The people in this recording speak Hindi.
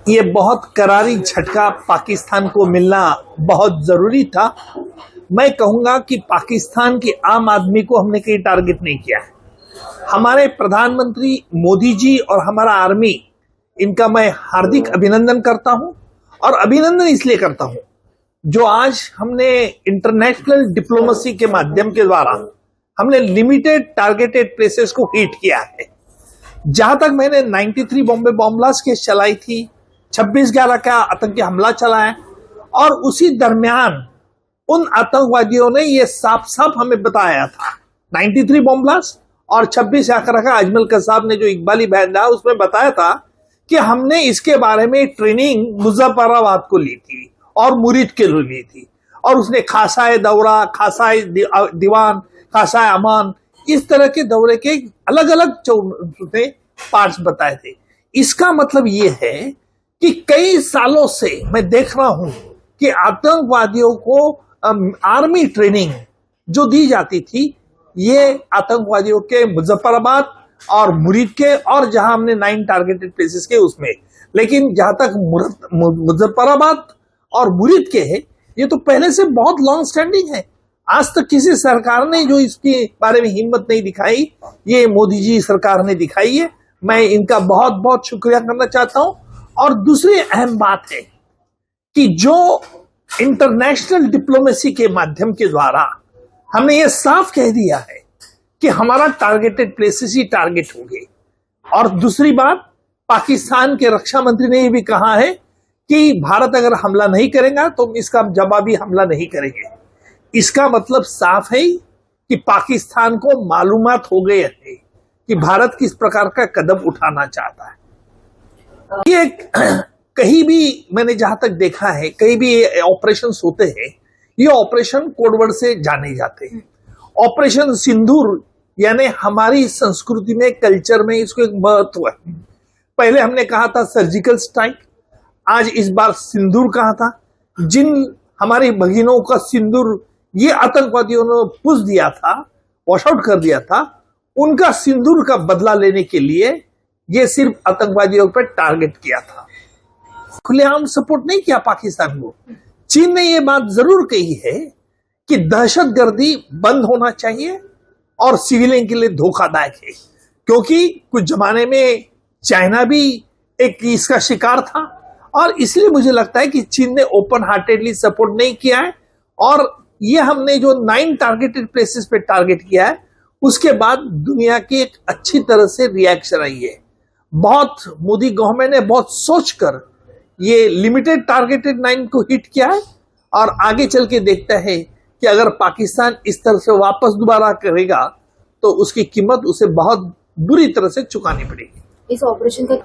ये बहुत करारी झटका पाकिस्तान को मिलना बहुत जरूरी था। मैं कहूंगा कि पाकिस्तान के आम आदमी को हमने कहीं टारगेट नहीं किया है। हमारे प्रधानमंत्री मोदी जी और हमारा आर्मी, इनका मैं हार्दिक अभिनंदन करता हूं। और अभिनंदन इसलिए करता हूं जो आज हमने इंटरनेशनल डिप्लोमेसी के माध्यम के द्वारा हमने लिमिटेड टारगेटेड प्लेसेस को हिट किया है। जहां तक मैंने 93 बॉम्बे बॉम्ब ब्लास्ट केस चलाई थी, 26/11 का आतंकी हमला चलाया, और उसी दरमियान उन आतंकवादियों ने यह साफ साफ हमें बताया था। 93 बॉम्ब ब्लास्ट और 26/11 का अजमल कसाब ने जो इकबाली बयान दिया उसमें बताया था कि हमने इसके बारे में ट्रेनिंग मुजफ्फराबाद को ली थी और मुरीद के लिए ली थी, और उसने खासाए दौरा, खासाए दीवान, खासाए अमान, इस तरह के दौरे के अलग अलग पार्ट्स बताए थे। इसका मतलब ये है कि कई सालों से मैं देख रहा हूं कि आतंकवादियों को आर्मी ट्रेनिंग जो दी जाती थी, ये आतंकवादियों के मुजफ्फराबाद और मुरीद के, और जहां हमने 9 टारगेटेड प्लेसेस के उसमें, लेकिन जहां तक मुजफ्फराबाद और मुरीद के है, ये तो पहले से बहुत लॉन्ग स्टैंडिंग है। आज तक किसी सरकार ने जो इसके बारे में हिम्मत नहीं दिखाई, ये मोदी जी सरकार ने दिखाई है। मैं इनका बहुत बहुत शुक्रिया करना चाहता हूं। और दूसरी अहम बात है कि जो इंटरनेशनल डिप्लोमेसी के माध्यम के द्वारा हमने ये साफ कह दिया है कि हमारा टारगेटेड प्लेसेस ही टारगेट होंगे। और दूसरी बात, पाकिस्तान के रक्षा मंत्री ने ये भी कहा है कि भारत अगर हमला नहीं करेगा तो इसका जवाबी हमला नहीं करेंगे। इसका मतलब साफ है कि पाकिस्तान को मालूमात हो गए हैं कि भारत किस प्रकार का कदम उठाना चाहता है। ये कहीं भी मैंने जहां तक देखा है, कहीं भी ऑपरेशंस होते हैं, ये ऑपरेशन कोडवर्ड से जाने जाते हैं। ऑपरेशन सिंदूर यानी हमारी संस्कृति में, कल्चर में इसको एक महत्व है। पहले हमने कहा था सर्जिकल स्ट्राइक, आज इस बार सिंदूर कहा था। जिन हमारी भगिनों का सिंदूर ये आतंकवादियों ने पुस दिया था, वॉश आउट कर दिया था, उनका सिंदूर का बदला लेने के लिए ये सिर्फ आतंकवादियों पर टारगेट किया था। खुलेआम सपोर्ट नहीं किया पाकिस्तान को। चीन ने ये बात जरूर कही है कि दहशतगर्दी बंद होना चाहिए और सिविलियन के लिए धोखादायक है, क्योंकि कुछ जमाने में चाइना भी एक इसका शिकार था। और इसलिए मुझे लगता है कि चीन ने ओपन हार्टेडली सपोर्ट नहीं किया है। और ये हमने जो 9 टारगेटेड प्लेसेस पे टारगेट किया है, उसके बाद दुनिया की एक अच्छी तरह से रिएक्शन आई है। बहुत मोदी गवर्नमेंट ने बहुत सोचकर ये लिमिटेड टारगेटेड 9 को हिट किया है, और आगे चल के देखता है कि अगर पाकिस्तान इस तरह से वापस दोबारा करेगा तो उसकी कीमत उसे बहुत बुरी तरह से चुकानी पड़ेगी। इस ऑपरेशन का